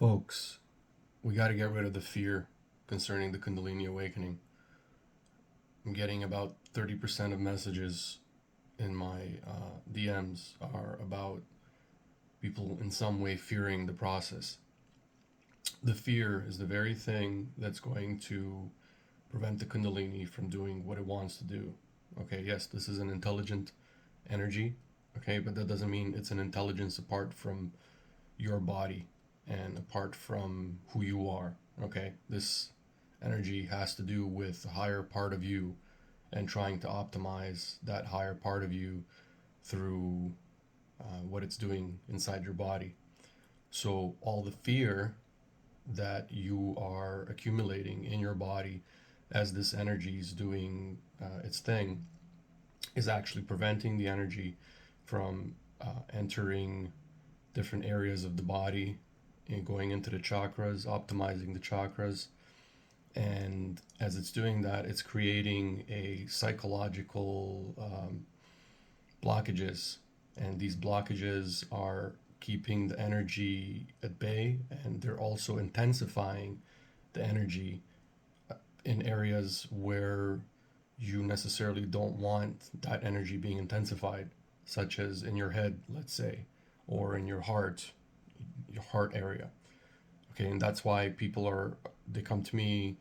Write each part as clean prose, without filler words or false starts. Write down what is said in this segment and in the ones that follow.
Folks, we got to get rid of the fear concerning the Kundalini awakening. I'm getting about 30% of messages in my DMs are about people in some way fearing the process. The fear is the very thing that's going to prevent the Kundalini from doing what it wants to do. Okay, yes, this is an intelligent energy, okay, but that doesn't mean it's an intelligence apart from your body and apart from who you are. Okay, this energy has to do with the higher part of you and trying to optimize that higher part of you through what it's doing inside your body. So all the fear that you are accumulating in your body as this energy is doing its thing is actually preventing the energy from entering different areas of the body and going into the chakras, optimizing the chakras. And as it's doing that, it's creating a psychological blockages. And these blockages are keeping the energy at bay, and they're also intensifying the energy in areas where you necessarily don't want that energy being intensified, such as in your head, let's say, or in your heart area. Okay, and that's why they come to me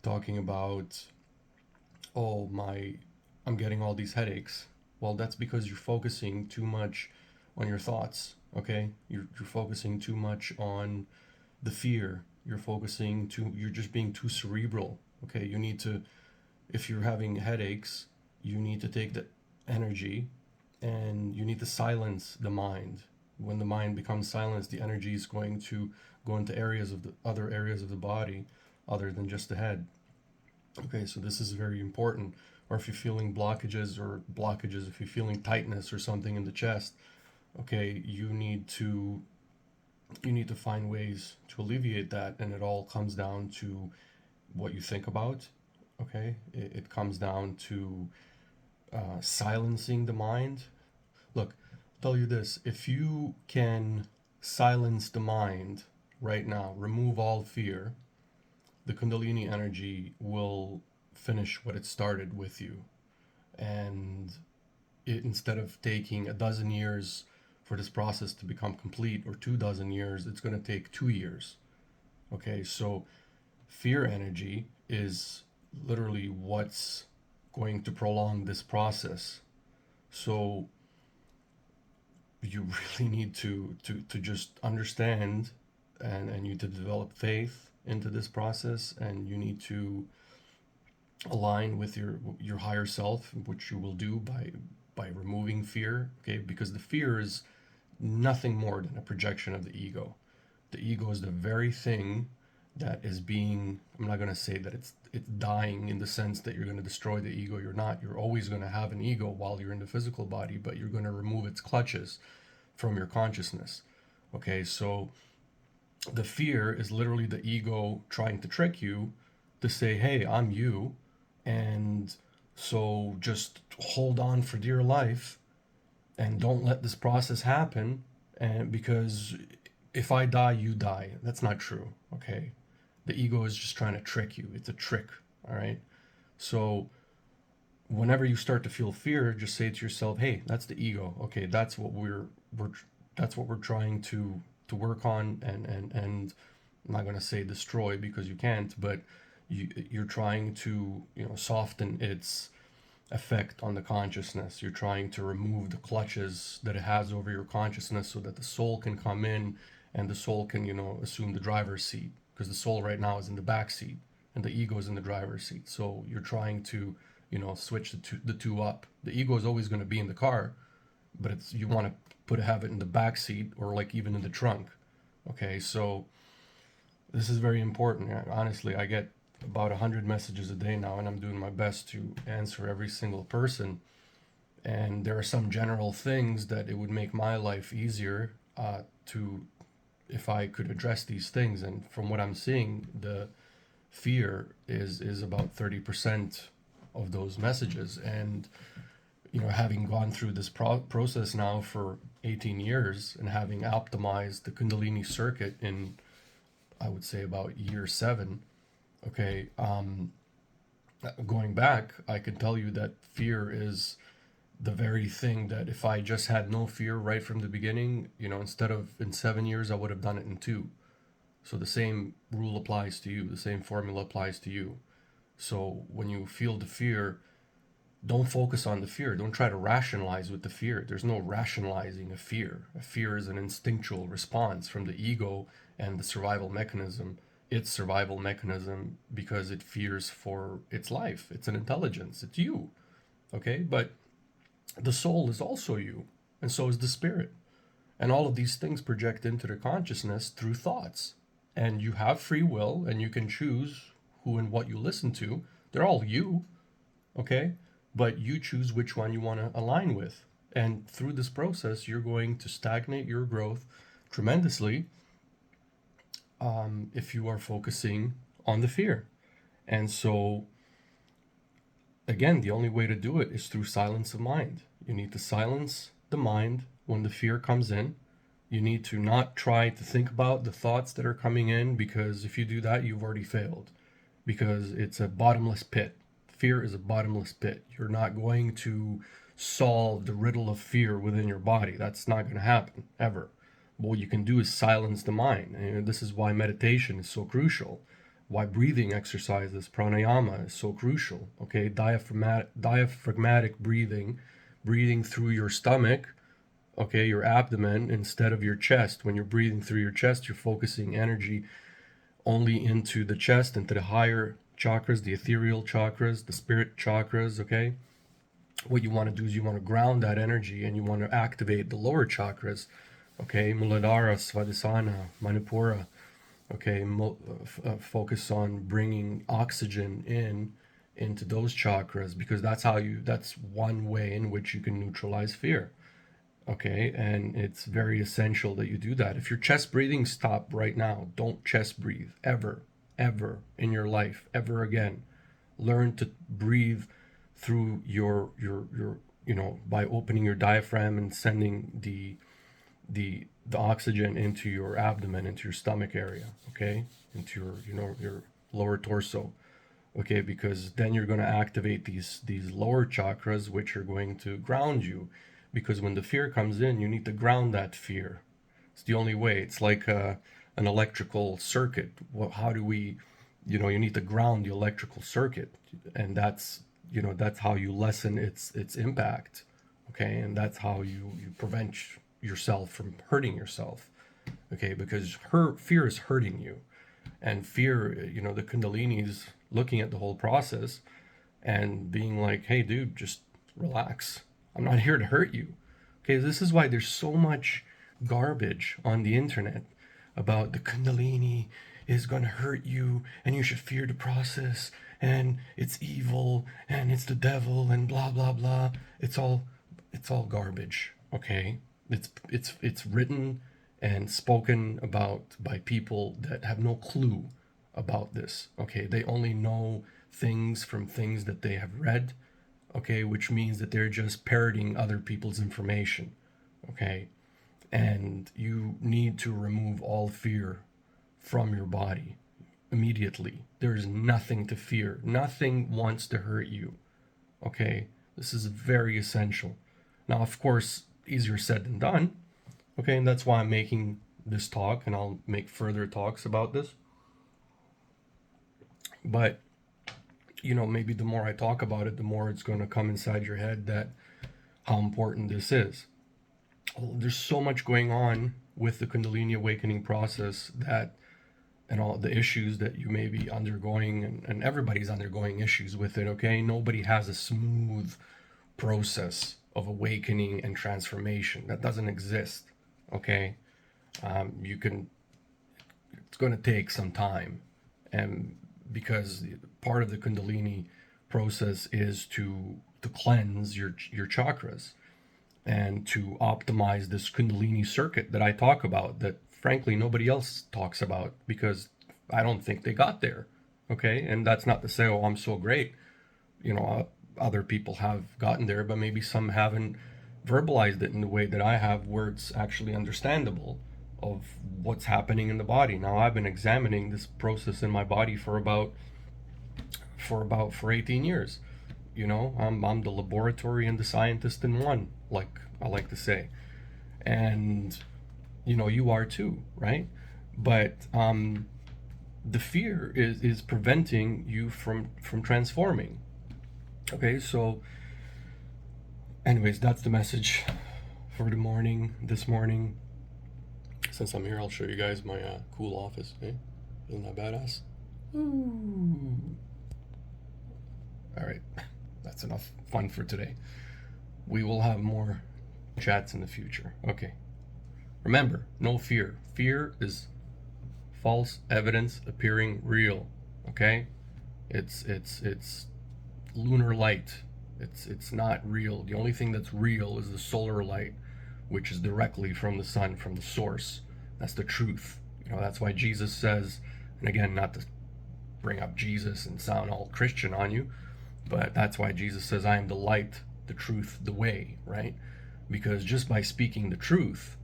talking about, oh, I'm getting all these headaches. Well, that's because you're focusing too much on your thoughts, okay? You're focusing too much on the fear. You're just being too cerebral, okay? If you're having headaches, you need to take the energy and you need to silence the mind. When the mind becomes silenced, the energy is going to go into other areas of the body other than just the head. Okay, so this is very important. Or if you're feeling blockages, if you're feeling tightness or something in the chest, okay, you need to find ways to alleviate that, and it all comes down to what you think about. Okay, it comes down to silencing the mind. Look, I'll tell you this: if you can silence the mind right now, remove all fear, the Kundalini energy will finish what it started with you. And instead of taking a dozen years for this process to become complete, or 2 dozen years, it's going to take 2 years. Okay, so fear energy is literally what's going to prolong this process. So you really need to just understand, and you need to develop faith into this process, and you need to align with your higher self, which you will do by removing fear. Okay, because the fear is nothing more than a projection of the ego. The ego is the very thing that is being, I'm not going to say that it's dying in the sense that you're going to destroy the ego. You're always going to have an ego while you're in the physical body, but you're going to remove its clutches from your consciousness. Okay, so the fear is literally the ego trying to trick you to say, hey, I'm you, and so just hold on for dear life and don't let this process happen, and because if I die, you die. That's not true. Okay, the ego is just trying to trick you. It's a trick. All right, so whenever you start to feel fear, just say to yourself, hey, that's the ego. Okay, that's what we're trying to work on, and I'm not going to say destroy because you can't, but you're trying to soften its effect on the consciousness. You're trying to remove the clutches that it has over your consciousness so that the soul can come in, and the soul can assume the driver's seat, because the soul right now is in the back seat and the ego is in the driver's seat. So you're trying to switch the two up. The ego is always going to be in the car, but you want to have it in the back seat, or like even in the trunk. Okay, so this is very important. Honestly, I get about 100 messages a day now, and I'm doing my best to answer every single person. And there are some general things that it would make my life easier to if I could address these things. And from what I'm seeing, the fear is about 30% of those messages. And having gone through this process now for 18 years, and having optimized the Kundalini circuit in I would say about year 7. Okay, going back, I can tell you that fear is the very thing that if I just had no fear right from the beginning, instead of in 7 years, I would have done it in 2. So the same rule applies to you, the same formula applies to you. So when you feel the fear, don't focus on the fear. Don't try to rationalize with the fear. There's no rationalizing a fear. A fear is an instinctual response from the ego and the survival mechanism. Its survival mechanism because it fears for its life. It's an intelligence. It's you. Okay? But the soul is also you, and so is the spirit. And all of these things project into the consciousness through thoughts. And you have free will, and you can choose who and what you listen to. They're all you, okay? But you choose which one you want to align with. And through this process, you're going to stagnate your growth tremendously if you are focusing on the fear. And so, again, the only way to do it is through silence of mind. You need to silence the mind when the fear comes in. You need to not try to think about the thoughts that are coming in, because if you do that, you've already failed. Because it's a bottomless pit. Fear is a bottomless pit. You're not going to solve the riddle of fear within your body. That's not going to happen, ever. What you can do is silence the mind. And this is why meditation is so crucial. Why breathing exercises, pranayama, is so crucial. Okay, diaphragmatic breathing, breathing through your stomach, okay, your abdomen instead of your chest. When you're breathing through your chest, you're focusing energy only into the chest, into the higher chakras, the ethereal chakras, the spirit chakras, okay? What you want to do is you want to ground that energy and you want to activate the lower chakras, okay? Muladhara, Svadhisthana, Manipura, okay? Focus on bringing oxygen into those chakras, because that's one way in which you can neutralize fear. Okay, and it's very essential that you do that. If you're chest breathing, stop right now. Don't chest breathe ever, ever in your life, ever again. Learn to breathe through your by opening your diaphragm and sending the oxygen into your abdomen, into your stomach area, okay? Into your lower torso. Okay, because then you're going to activate these lower chakras, which are going to ground you. Because when the fear comes in, you need to ground that fear. It's the only way. It's like an electrical circuit. How do we, you need to ground the electrical circuit, and that's how you lessen its impact. Okay, and that's how you prevent yourself from hurting yourself. Okay, because fear is hurting you, and fear, the Kundalini is looking at the whole process and being like, hey, dude, just relax. I'm not here to hurt you. Okay, this is why there's so much garbage on the internet about the Kundalini is going to hurt you and you should fear the process and it's evil and it's the devil and blah blah blah. It's all garbage, okay? It's written and spoken about by people that have no clue about this, okay? They only know things from things that they have read, okay, which means that they're just parroting other people's information, okay? And you need to remove all fear from your body immediately. There is nothing to fear. Nothing wants to hurt you, okay? This is very essential. Now, of course, easier said than done, okay? And that's why I'm making this talk, and I'll make further talks about this. But maybe the more I talk about it, the more it's going to come inside your head that how important this is. Well, there's so much going on with the Kundalini awakening process and all the issues that you may be undergoing, and everybody's undergoing issues with it, okay? Nobody has a smooth process of awakening and transformation. That doesn't exist, okay? It's going to take some time, and because part of the Kundalini process is to cleanse your chakras and to optimize this Kundalini circuit that I talk about, that frankly nobody else talks about, because I don't think they got there, okay? And that's not to say, oh, I'm so great. Other people have gotten there, but maybe some haven't verbalized it in the way that I have, where it's actually understandable. of what's happening in the body. Now I've been examining this process in my body for 18 years. I'm the laboratory and the scientist in one, like I like to say. And you are too, right? But the fear is preventing you from transforming. Okay, so anyways, that's the message for the morning this morning. Since I'm here, I'll show you guys my cool office. Okay, isn't that badass? Ooh. All right, that's enough fun for today. We will have more chats in the future. Okay, remember, no fear. Fear is false evidence appearing real. Okay, it's lunar light. It's not real. The only thing that's real is the solar light, which is directly from the sun, from the source. That's the truth. That's why Jesus says, and again, not to bring up Jesus and sound all Christian on you, but that's why Jesus says, I am the light, the truth, the way, right? Because just by speaking the truth,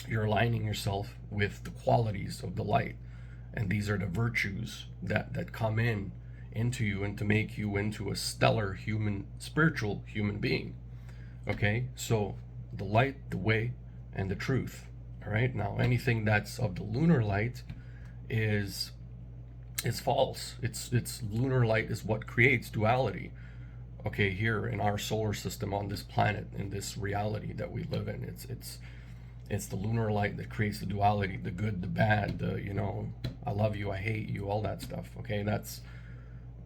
you're aligning yourself with the qualities of the light. And these are the virtues that come into you and to make you into a stellar spiritual human being. Okay, so the light, the way, and the truth. All right, now anything that's of the lunar light is false. It's lunar light is what creates duality. Okay, here in our solar system, on this planet, in this reality that we live in, it's the lunar light that creates the duality, the good, the bad, I love you, I hate you, all that stuff. Okay, that's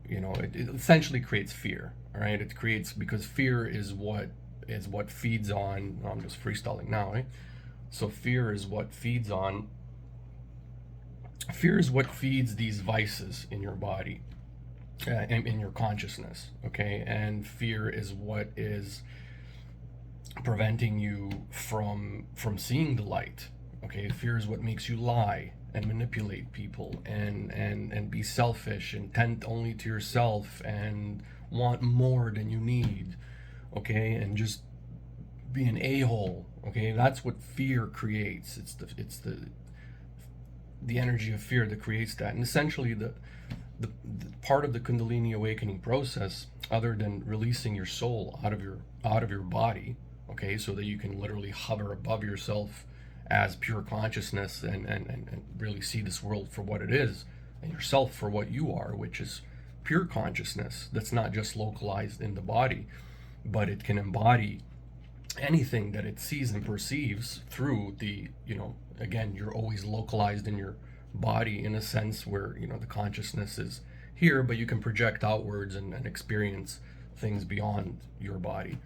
it essentially creates fear. All right, it creates, because fear is what feeds on. I'm just freestyling now, eh? So fear is what feeds these vices in your body, in your consciousness. Okay, and fear is what is preventing you from seeing the light. Okay, fear is what makes you lie and manipulate people and be selfish and tend only to yourself and want more than you need. Okay, and just be an a-hole. Okay, that's what fear creates. It's the energy of fear that creates that. And essentially the part of the Kundalini awakening process, other than releasing your soul out of your body, okay, so that you can literally hover above yourself as pure consciousness and really see this world for what it is, and yourself for what you are, which is pure consciousness that's not just localized in the body, but it can embody anything that it sees and perceives through again, you're always localized in your body in a sense where the consciousness is here, but you can project outwards and experience things beyond your body.